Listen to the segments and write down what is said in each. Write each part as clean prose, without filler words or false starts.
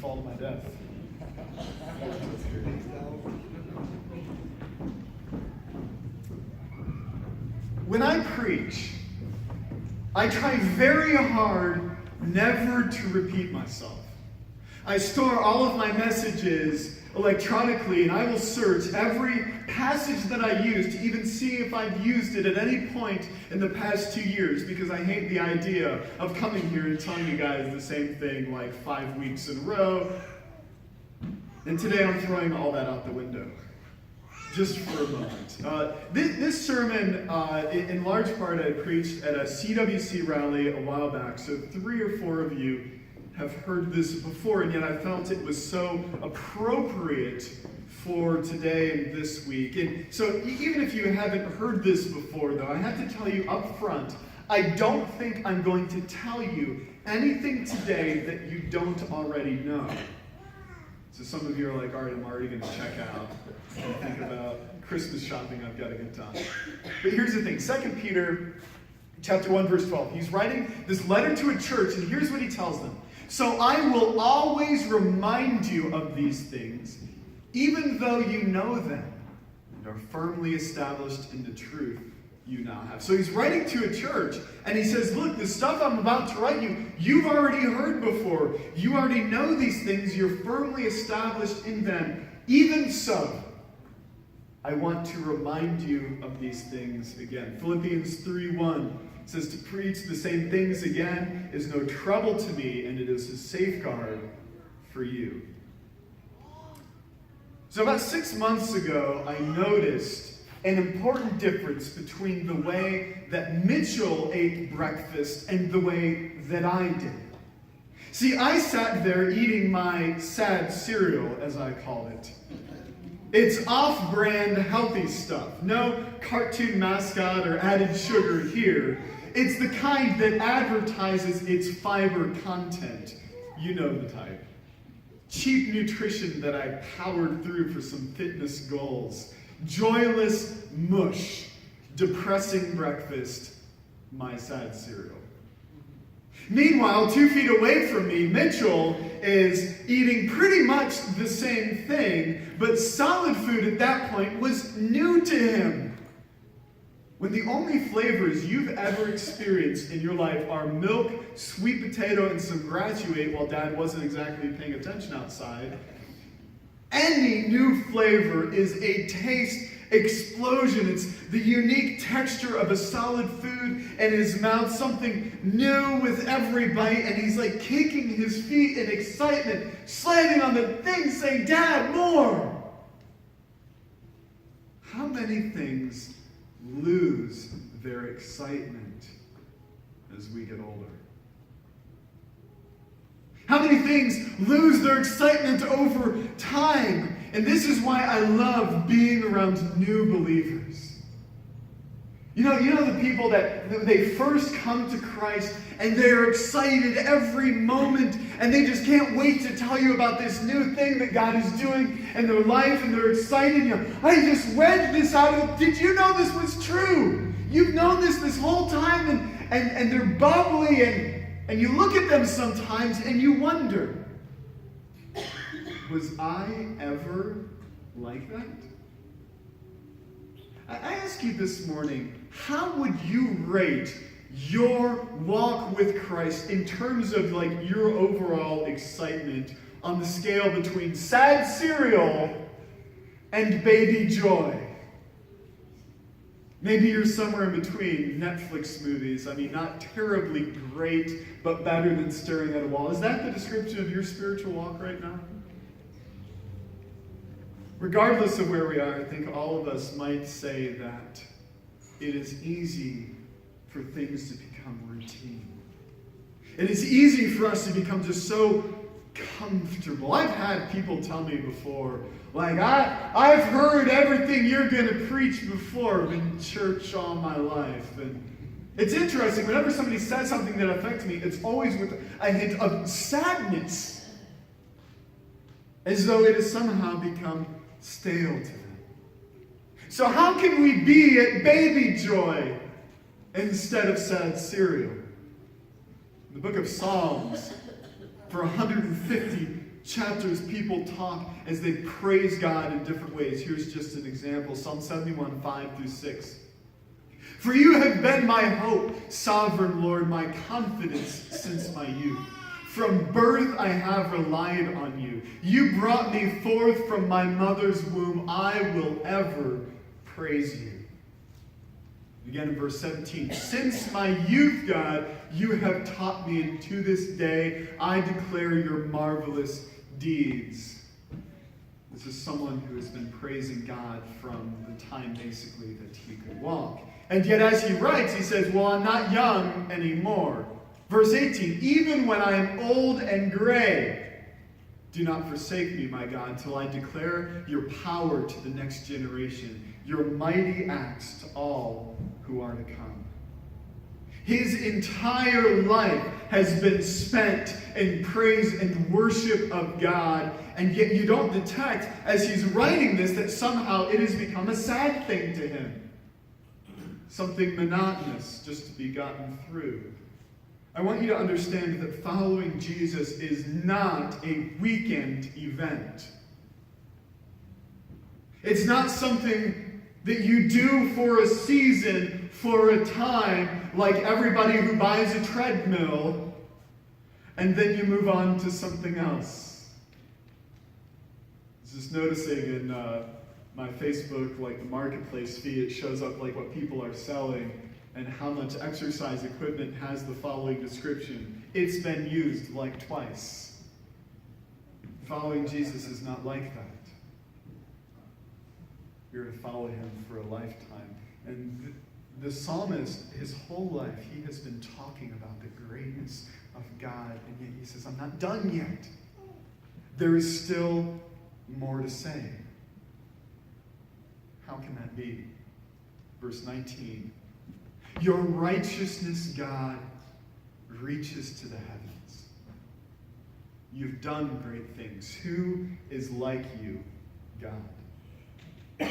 fall to my death. When I preach, I try very hard never to repeat myself. I store all of my messages electronically, and I will search every passage that I use to even see if I've used it at any point in the past 2 years, because I hate the idea of coming here and telling you guys the same thing like 5 weeks in a row. And today I'm throwing all that out the window, just for a moment. This sermon, in large part, I preached at a CWC rally a while back, so 3 or 4 of you have heard this before, and yet I felt it was so appropriate for today and this week. And so even if you haven't heard this before, though, I have to tell you up front, I don't think I'm going to tell you anything today that you don't already know. So some of you are like, all right, I'm already going to check out and think about Christmas shopping I've got to get done. But here's the thing, 2 Peter chapter 1, verse 12. He's writing this letter to a church, and here's what he tells them. So I will always remind you of these things, even though you know them and are firmly established in the truth you now have. So he's writing to a church, and he says, look, the stuff I'm about to write you, you've already heard before. You already know these things. You're firmly established in them. Even so, I want to remind you of these things again. Philippians 3:1 says, to preach the same things again is no trouble to me, and it is a safeguard for you. So about 6 months ago, I noticed an important difference between the way that Mitchell ate breakfast and the way that I did. See, I sat there eating my sad cereal, as I call it. It's off-brand healthy stuff. No cartoon mascot or added sugar here. It's the kind that advertises its fiber content. You know the type. Cheap nutrition that I powered through for some fitness goals. Joyless mush. Depressing breakfast. My sad cereal. Meanwhile, 2 feet away from me, Mitchell is eating pretty much the same thing, but solid food at that point was new to him. When the only flavors you've ever experienced in your life are milk, sweet potato, and some graduate while Dad wasn't exactly paying attention outside, any new flavor is a taste explosion. It's the unique texture of a solid food in his mouth, something new with every bite, and he's like kicking his feet in excitement, slamming on the thing, saying, Dad, more! How many things lose their excitement as we get older? How many things lose their excitement over time? And this is why I love being around new believers. You know the people that they first come to Christ and they're excited every moment and they just can't wait to tell you about this new thing that God is doing in their life, and they're excited. I just read this out of, did you know this was true? You've known this whole time, and they're bubbly, and you look at them sometimes and you wonder, was I ever like that? I ask you this morning, how would you rate your walk with Christ in terms of like your overall excitement on the scale between sad cereal and baby joy? Maybe you're somewhere in between Netflix movies. I mean, not terribly great, but better than staring at a wall. Is that the description of your spiritual walk right now? Regardless of where we are, I think all of us might say that it is easy for things to become routine. It is easy for us to become just so comfortable. I've had people tell me before, like, I've heard everything you're going to preach before. I've been in church all my life. And it's interesting, whenever somebody says something that affects me, it's always with a hint of sadness, as though it has somehow become stale to them. So how can we be at baby joy instead of sad cereal? The book of Psalms, for 150 chapters, people talk as they praise God in different ways. Here's just an example. Psalm 71, 5-6. For you have been my hope, sovereign Lord, my confidence since my youth. From birth I have relied on you. You brought me forth from my mother's womb. I will ever praise you. Again in verse 17. Since my youth, God, you have taught me, and to this day I declare your marvelous deeds. This is someone who has been praising God from the time, basically, that he could walk. And yet as he writes, he says, well, I'm not young anymore. Verse 18, even when I am old and gray, do not forsake me, my God, till I declare your power to the next generation, your mighty acts to all who are to come. His entire life has been spent in praise and worship of God, and yet you don't detect, as he's writing this, that somehow it has become a sad thing to him. Something monotonous just to be gotten through. I want you to understand that following Jesus is not a weekend event. It's not something that you do for a season, for a time, like everybody who buys a treadmill, and then you move on to something else. I was just noticing in my Facebook, like the marketplace feed, it shows up like what people are selling and how much exercise equipment has the following description. It's been used like twice. Following Jesus is not like that. You're to follow him for a lifetime. And the psalmist, his whole life, he has been talking about the greatness of God, and yet he says, I'm not done yet. There is still more to say. How can that be? Verse 19. Your righteousness, God, reaches to the heavens. You've done great things. Who is like you, God?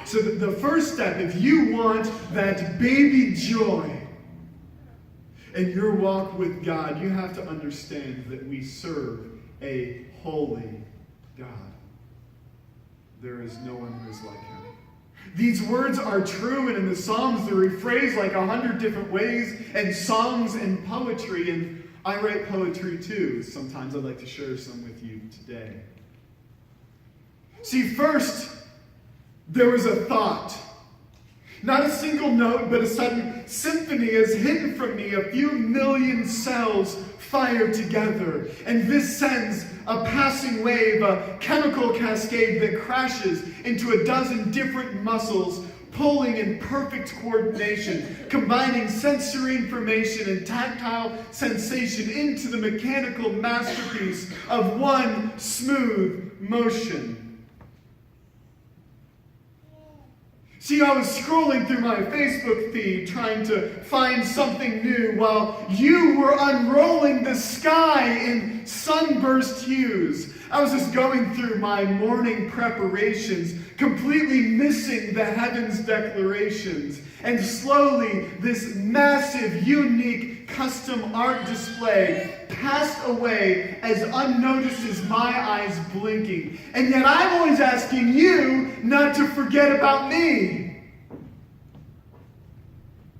So the first step, if you want that baby joy in your walk with God, you have to understand that we serve a holy God. There is no one who is like him. These words are true, and in the Psalms they're rephrased like 100 different ways, and songs and poetry, and I write poetry too. Sometimes I'd like to share some with you today. See, first, there was a thought. Not a single note, but a sudden symphony has hidden from me. A few million cells fire together, and this sends a passing wave, a chemical cascade that crashes into a dozen different muscles, pulling in perfect coordination, combining sensory information and tactile sensation into the mechanical masterpiece of one smooth motion. See, I was scrolling through my Facebook feed trying to find something new while you were unrolling the sky in sunburst hues. I was just going through my morning preparations, completely missing the heavens declarations. And slowly, this massive, unique, custom art display passed away as unnoticed as my eyes blinking. And yet I'm always asking you not to forget about me.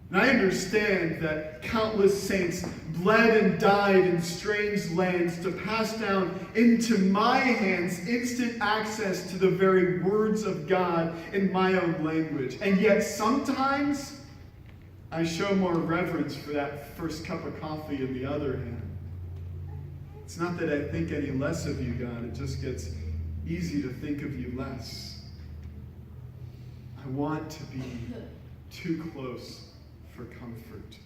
And I understand that countless saints bled and died in strange lands to pass down into my hands instant access to the very words of God in my own language. And yet sometimes I show more reverence for that first cup of coffee in the other hand. It's not that I think any less of you, God. It just gets easy to think of you less. I want to be too close for comfort.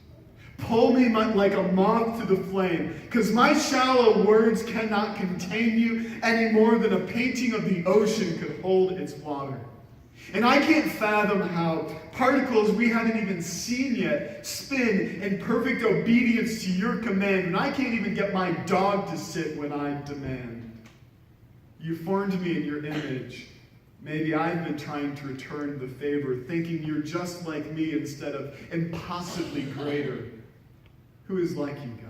Pull me like a moth to the flame, because my shallow words cannot contain you any more than a painting of the ocean could hold its water. And I can't fathom how particles we haven't even seen yet spin in perfect obedience to your command, and I can't even get my dog to sit when I demand. You formed me in your image. Maybe I've been trying to return the favor, thinking you're just like me instead of impossibly greater. Who is like you, God?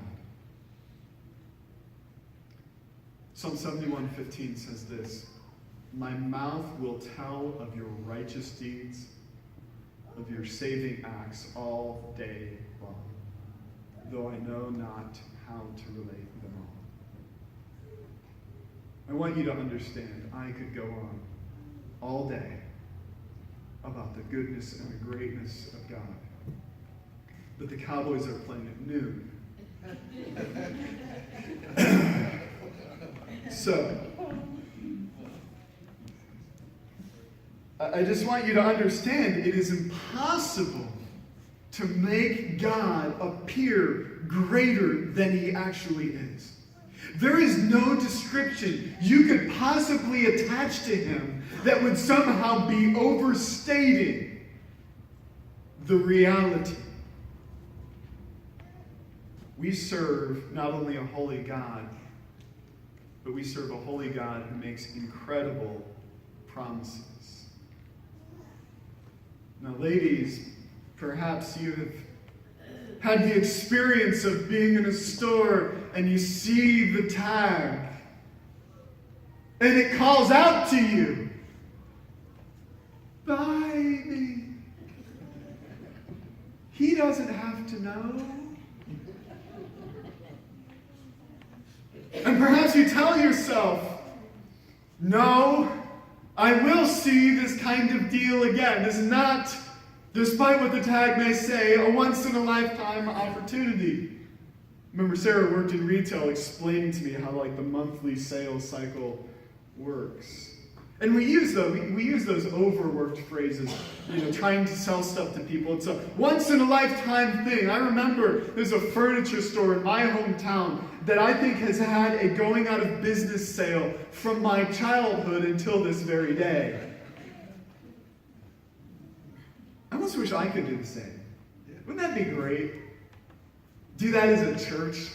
Psalm 71:15 says this, "My mouth will tell of your righteous deeds, of your saving acts all day long, though I know not how to relate them all." I want you to understand, I could go on all day about the goodness and the greatness of God. But the Cowboys are playing at noon. So, I just want you to understand it is impossible to make God appear greater than he actually is. There is no description you could possibly attach to him that would somehow be overstating the reality. We serve not only a holy God, but we serve a holy God who makes incredible promises. Now, ladies, perhaps you have had the experience of being in a store and you see the tag and it calls out to you, "Buy me." He doesn't have to know. And perhaps you tell yourself, "No, I will see this kind of deal again. This is not, despite what the tag may say, a once-in-a-lifetime opportunity." Remember, Sarah worked in retail explaining to me how the monthly sales cycle works. And we use those overworked phrases, trying to sell stuff to people. It's a once-in-a-lifetime thing. I remember there's a furniture store in my hometown that I think has had a going out of business sale from my childhood until this very day. I almost wish I could do the same. Wouldn't that be great? Do that as a church.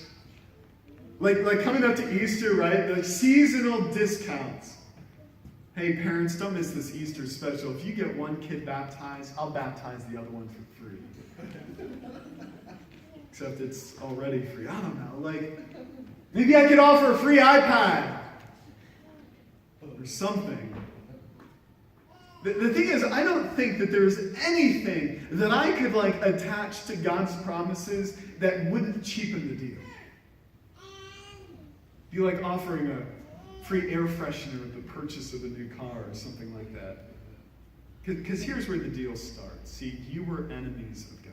Like coming up to Easter, right? The seasonal discounts. Hey, parents, don't miss this Easter special. If you get one kid baptized, I'll baptize the other one for free. Except it's already free. I don't know. Maybe I could offer a free iPad or something. The thing is, I don't think that there's anything that I could attach to God's promises that wouldn't cheapen the deal. Be like offering a free air freshener with the purchase of a new car or something like that. Because here's where the deal starts. See, you were enemies of God.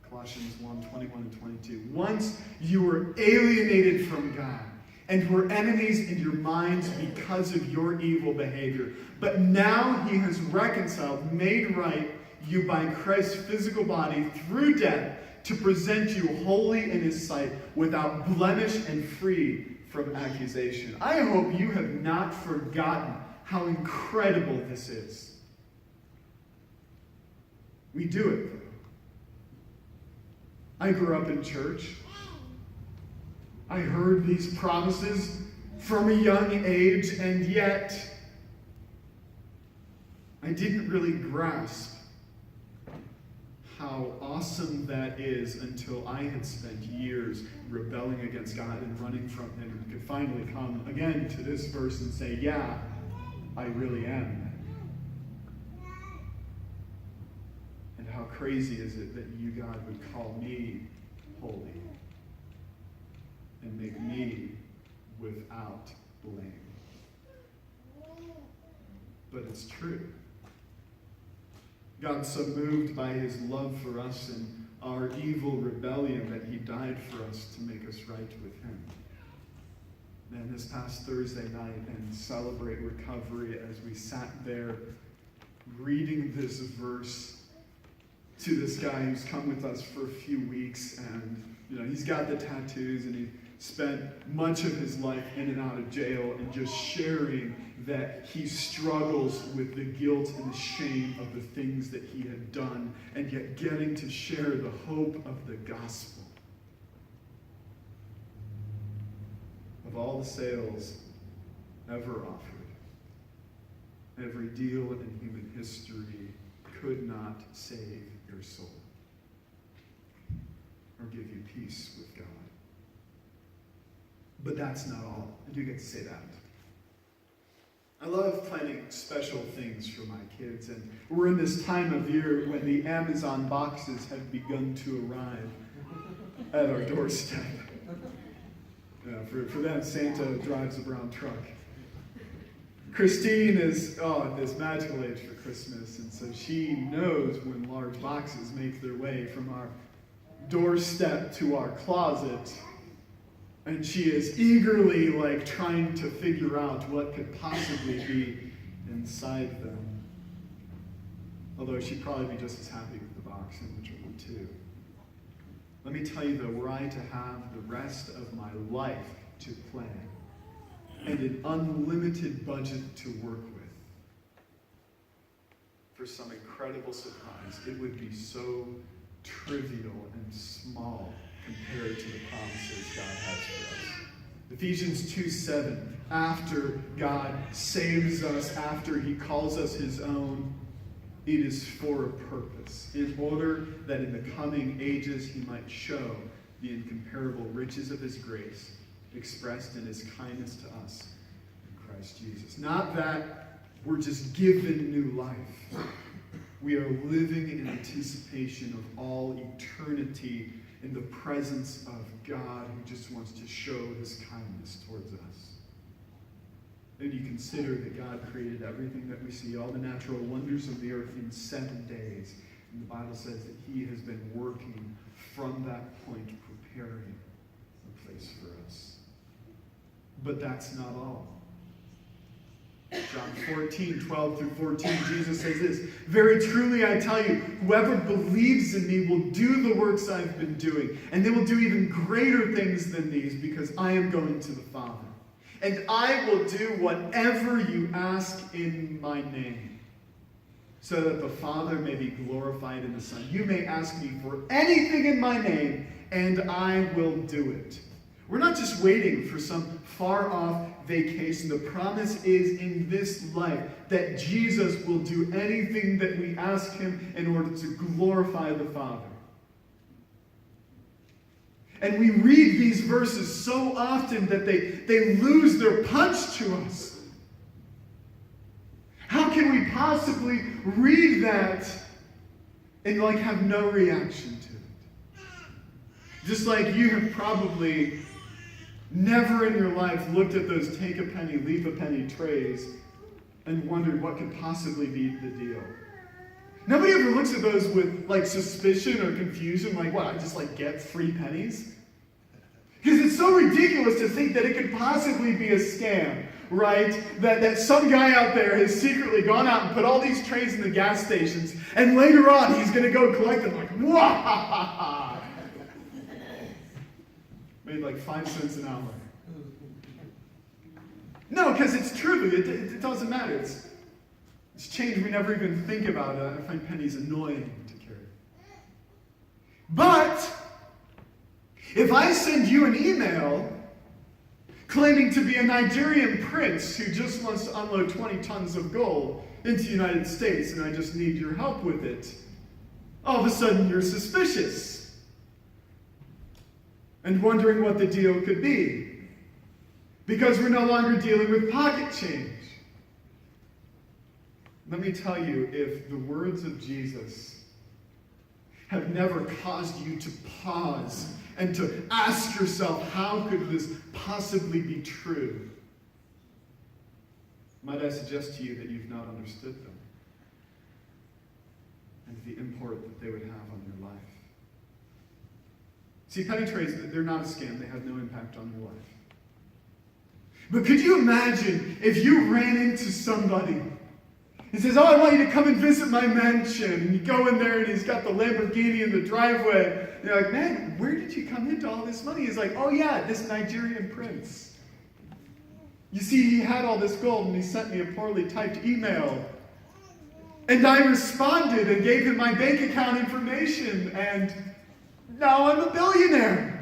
Colossians 1:21 and 22. Once you were alienated from God and were enemies in your minds because of your evil behavior. But now he has reconciled, made right you by Christ's physical body through death to present you holy in his sight, without blemish and free from accusation. I hope you have not forgotten how incredible this is. We do it, though. I grew up in church. I heard these promises from a young age, and yet I didn't really grasp how awesome that is until I had spent years rebelling against God and running from him, and could finally come again to this verse and say, yeah, I really am. And how crazy is it that you, God, would call me holy and make me without blame. But it's true. God's so moved by his love for us and our evil rebellion that he died for us to make us right with him. And this past Thursday night and Celebrate Recovery, as we sat there reading this verse to this guy who's come with us for a few weeks, and he's got the tattoos, and he spent much of his life in and out of jail, and just sharing that he struggles with the guilt and the shame of the things that he had done, and yet getting to share the hope of the gospel. Of all the sales ever offered, every deal in human history could not save your soul or give you peace with God. But that's not all. I do get to say that. I love planning special things for my kids, and we're in this time of year when the Amazon boxes have begun to arrive at our doorstep. For them, Santa drives a brown truck. Christine is at this magical age for Christmas, and so she knows when large boxes make their way from our doorstep to our closet, and she is eagerly trying to figure out what could possibly be inside them. Although she'd probably be just as happy with the box in which one too. Let me tell you though, were I to have the rest of my life to plan and an unlimited budget to work with, for some incredible surprise, it would be so trivial and small compared to the promises God has for us. Ephesians 2:7, after God saves us, after he calls us his own, it is for a purpose, in order that in the coming ages he might show the incomparable riches of his grace expressed in his kindness to us in Christ Jesus. Not that we're just given new life. We are living in anticipation of all eternity in the presence of God who just wants to show his kindness towards us. And you consider that God created everything that we see, all the natural wonders of the earth in 7 days. And the Bible says that he has been working from that point, preparing a place for us. But that's not all. John 14:12-14, Jesus says this, "Very truly I tell you, whoever believes in me will do the works I've been doing, and they will do even greater things than these, because I am going to the Father. And I will do whatever you ask in my name, so that the Father may be glorified in the Son. You may ask me for anything in my name, and I will do it." We're not just waiting for some far-off vacation. The promise is in this life that Jesus will do anything that we ask him in order to glorify the Father. And we read these verses so often that they lose their punch to us. How can we possibly read that and have no reaction to it? Just like you have probably never in your life looked at those take a penny, leave a penny trays and wondered what could possibly be the deal. Nobody ever looks at those with suspicion or confusion, what, I just get free pennies? Because it's so ridiculous to think that it could possibly be a scam, right? That some guy out there has secretly gone out and put all these trays in the gas stations, and later on he's going to go collect them wah! Made 5 cents an hour. No, because it's true. It doesn't matter. It's change we never even think about. I find pennies annoying to carry. But if I send you an email claiming to be a Nigerian prince who just wants to unload 20 tons of gold into the United States and I just need your help with it, all of a sudden you're suspicious and wondering what the deal could be, because we're no longer dealing with pocket change. Let me tell you, if the words of Jesus have never caused you to pause and to ask yourself, how could this possibly be true? Might I suggest to you that you've not understood them and the import that they would have on your life. See, penny trays, they're not a scam. They have no impact on your life. But could you imagine if you ran into somebody and says, "Oh, I want you to come and visit my mansion." And you go in there and he's got the Lamborghini in the driveway. And you're like, "Man, where did you come into all this money?" He's like, "Oh yeah, this Nigerian prince. You see, he had all this gold and he sent me a poorly typed email. And I responded and gave him my bank account information, and now I'm a billionaire."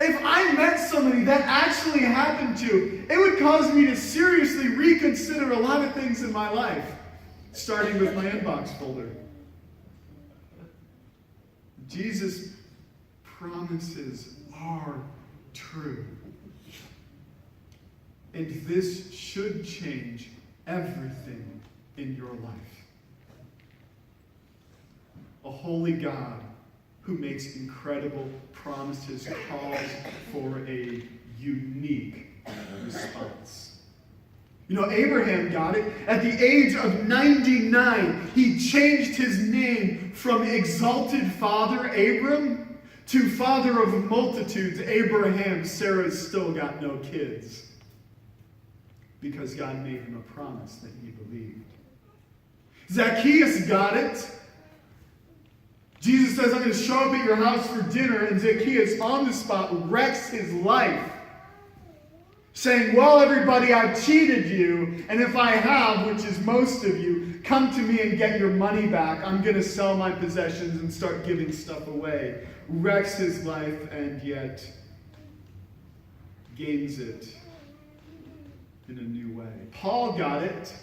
If I met somebody that actually happened to, it would cause me to seriously reconsider a lot of things in my life, starting with my inbox folder. Jesus' promises are true. And this should change everything in your life. A holy God who makes incredible promises calls for a unique response. You know, Abraham got it. At the age of 99, he changed his name from exalted father Abram to father of multitudes Abraham. Sarah's still got no kids because God made him a promise that he believed. Zacchaeus got it. Jesus says, I'm going to show up at your house for dinner, and Zacchaeus on the spot wrecks his life, saying, well, everybody, I've cheated you, and if I have, which is most of you, come to me and get your money back. I'm going to sell my possessions and start giving stuff away. Wrecks his life, and yet gains it in a new way. Paul got it,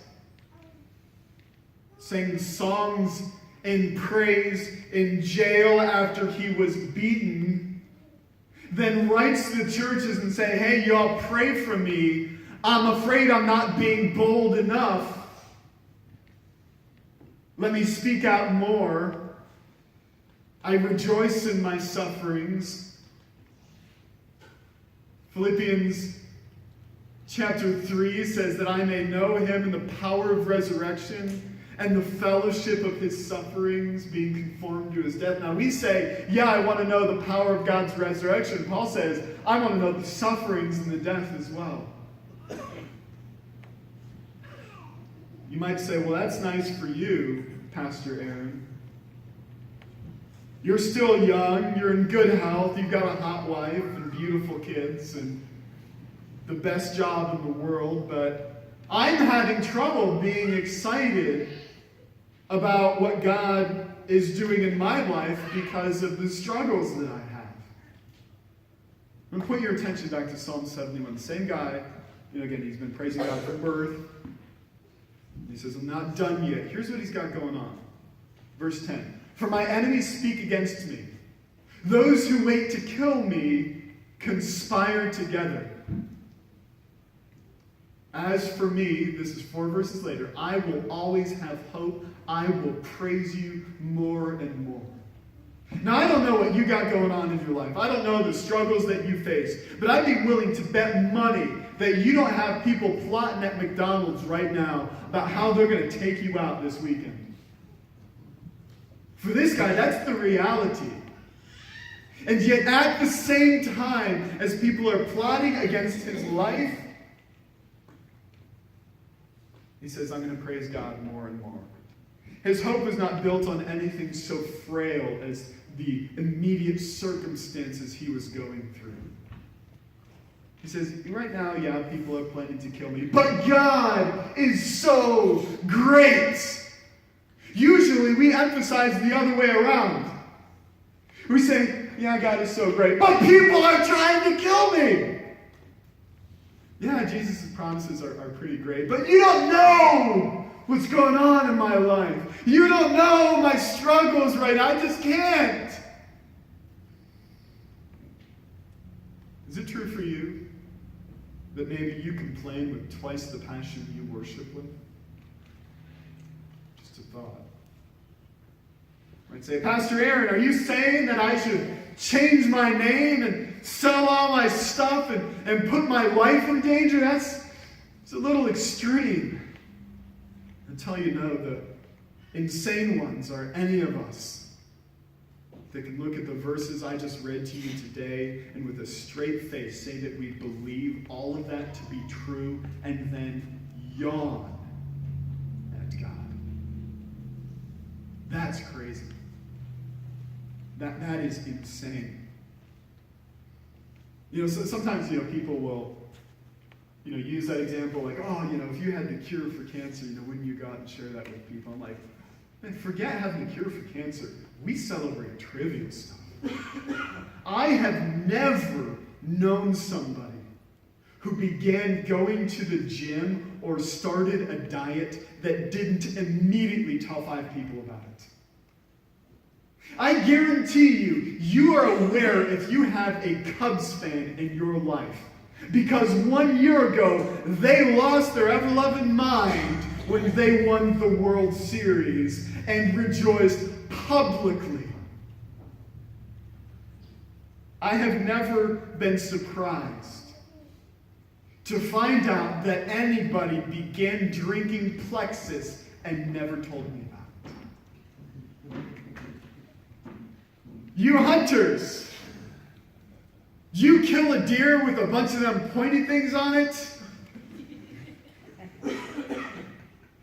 sang songs in praise in jail after he was beaten, then writes to the churches and say, hey, y'all pray for me. I'm afraid I'm not being bold enough. Let me speak out more. I rejoice in my sufferings. Philippians chapter 3 says that I may know him in the power of resurrection and the fellowship of his sufferings, being conformed to his death. Now we say, yeah, I want to know the power of God's resurrection. Paul says, I want to know the sufferings and the death as well. You might say, well, that's nice for you, Pastor Aaron. You're still young, you're in good health, you've got a hot wife and beautiful kids and the best job in the world, but I'm having trouble being excited about what God is doing in my life because of the struggles that I have. I'm going to put your attention back to Psalm 71. The same guy, again, he's been praising God for birth. He says, I'm not done yet. Here's what he's got going on. Verse 10. For my enemies speak against me. Those who wait to kill me conspire together. As for me, this is 4 verses later, I will always have hope. I will praise you more and more. Now, I don't know what you got going on in your life. I don't know the struggles that you face. But I'd be willing to bet money that you don't have people plotting at McDonald's right now about how they're going to take you out this weekend. For this guy, that's the reality. And yet, at the same time as people are plotting against his life, he says, I'm going to praise God more and more. His hope is not built on anything so frail as the immediate circumstances he was going through. He says, right now, yeah, people are planning to kill me, but God is so great. Usually, we emphasize the other way around. We say, yeah, God is so great, but people are trying to kill me. Yeah, Jesus' promises are pretty great, but you don't know what's going on in my life. You don't know my struggles right now. I just can't. Is it true for you that maybe you complain with twice the passion you worship with? Just a thought. I'd say, Pastor Aaron, are you saying that I should change my name and sell all my stuff and put my life in danger? It's a little extreme. Until you know the insane ones are any of us that can look at the verses I just read to you today and with a straight face say that we believe all of that to be true and then yawn at God. That's crazy. That is insane. So sometimes, people will, use that example like, if you had the cure for cancer, wouldn't you go out and share that with people? I'm like, man, forget having a cure for cancer. We celebrate trivial stuff. I have never known somebody who began going to the gym or started a diet that didn't immediately tell 5 people about it. I guarantee you are aware if you have a Cubs fan in your life Because 1 year ago, they lost their ever-loving mind when they won the World Series and rejoiced publicly. I have never been surprised to find out that anybody began drinking Plexus and never told me about it. You hunters, you kill a deer with a bunch of them pointy things on it.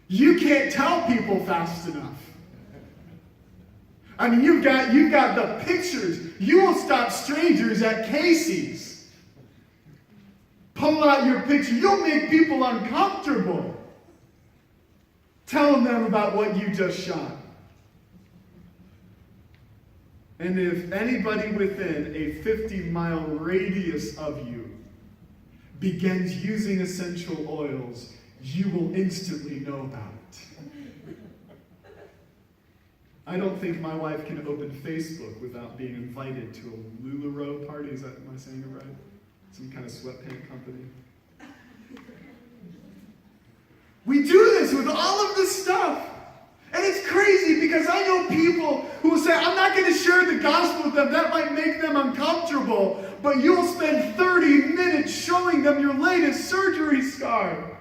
You can't tell people fast enough. I mean, you've got the pictures. You will stop strangers at Casey's. Pull out your picture. You'll make people uncomfortable. Telling them about what you just shot. And if anybody within a 50-mile radius of you begins using essential oils, you will instantly know about it. I don't think my wife can open Facebook without being invited to a LuLaRoe party. Am I saying it right? Some kind of sweatpant company. We do this with all of this stuff. And it's crazy because I know people who will say, I'm not going to share the gospel with them. That might make them uncomfortable. But you'll spend 30 minutes showing them your latest surgery scar.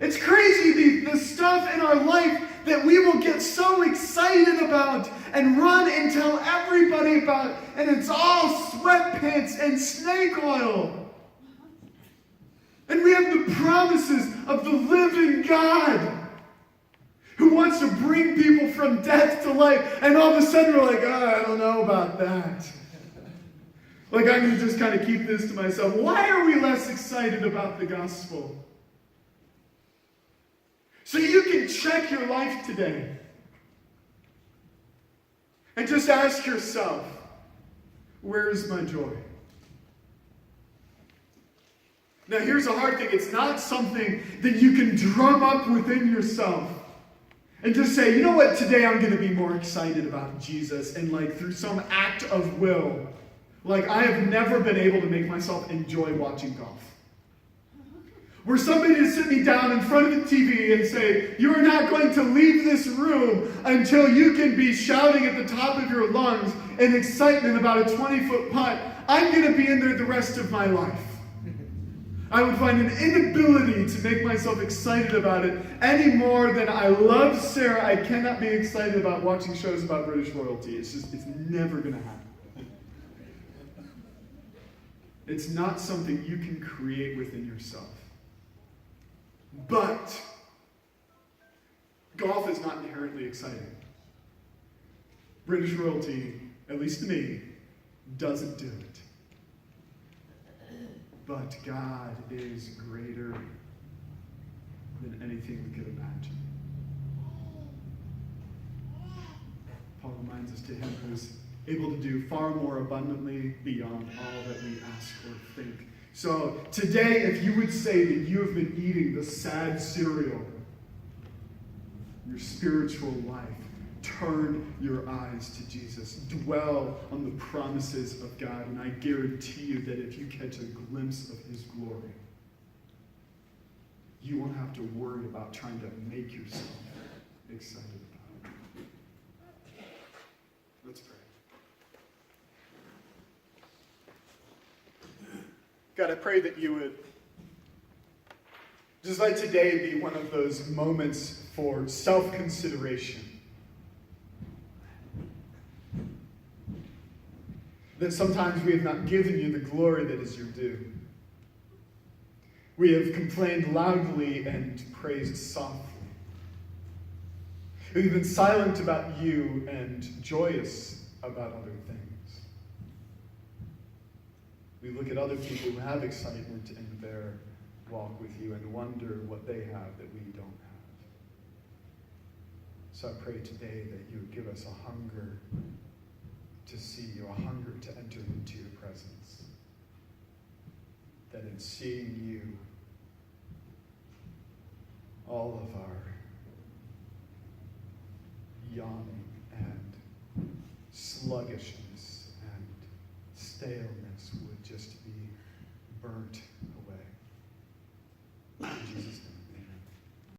It's crazy the stuff in our life that we will get so excited about and run and tell everybody about. And it's all sweatpants and snake oil. And we have the promises of the living God who wants to bring people from death to life. And all of a sudden we're like, I don't know about that. Like, I'm going to just kind of keep this to myself. Why are we less excited about the gospel? So you can check your life today and just ask yourself, where is my joy? Now here's a hard thing. It's not something that you can drum up within yourself and just say, you know what, today I'm going to be more excited about Jesus, and like through some act of will. Like, I have never been able to make myself enjoy watching golf. Where somebody to sit me down in front of the TV and say, you are not going to leave this room until you can be shouting at the top of your lungs in excitement about a 20-foot putt. I'm going to be in there the rest of my life. I would find an inability to make myself excited about it any more than I love Sarah. I cannot be excited about watching shows about British royalty. It's never going to happen. It's not something you can create within yourself. But golf is not inherently exciting. British royalty, at least to me, doesn't do it. But God is greater than anything we could imagine. Paul reminds us to him who is able to do far more abundantly beyond all that we ask or think. So today, if you would say that you have been eating the sad cereal, your spiritual life, turn your eyes to Jesus. Dwell on the promises of God, and I guarantee you that if you catch a glimpse of his glory, you won't have to worry about trying to make yourself excited about it. Let's pray. God, I pray that you would just let today be one of those moments for self-consideration. That sometimes we have not given you the glory that is your due. We have complained loudly and praised softly. We've been silent about you and joyous about other things. We look at other people who have excitement in their walk with you and wonder what they have that we don't have. So I pray today that you would give us a hunger to see you, a hunger to enter into your presence. That in seeing you, all of our yawning and sluggishness and staleness would just be burnt.